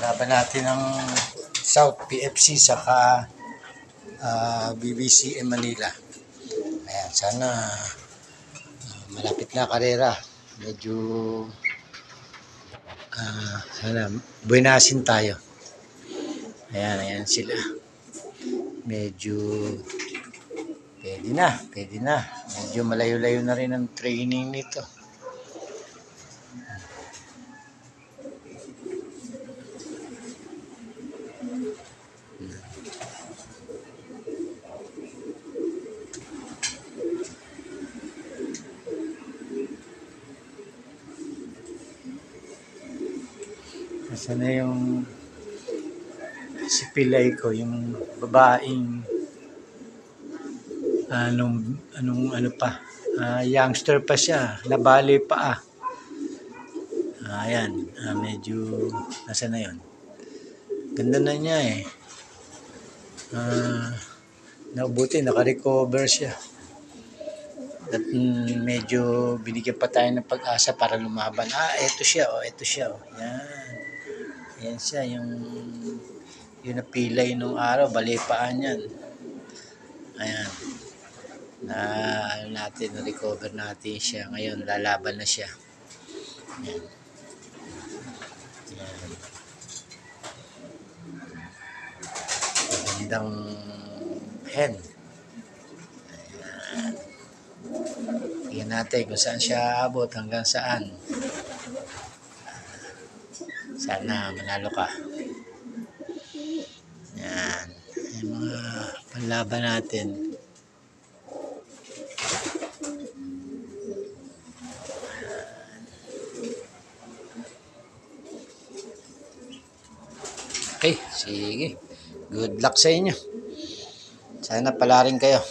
Laban natin ng South PFC saka BBCM Manila. Ayan, sana malapit na karera. Medyo sana buenasin tayo. Ayan sila. Medyo pwede na. Medyo malayo-layo na rin ang training nito. Sana yung si Pilay ko, yung babaeng youngster pa siya, nabali pa ayan, medyo nasa na yun, ganda na niya naubuti, naka-recover siya at medyo binigyan pa tayo ng pag-asa para lumaban. Eto siya yan siya, yung napilay nung araw, balipaan yan. Ayan. Na-recover natin siya. Ngayon, lalaban na siya. Ayan. Magandang hen. Ayan. Tingnan natin kung saan siya abot, hanggang saan. Sana manalo ka. Yan. Yung mga panlaban natin. Okay, sige. Good luck sa inyo. Sana pala rin kayo.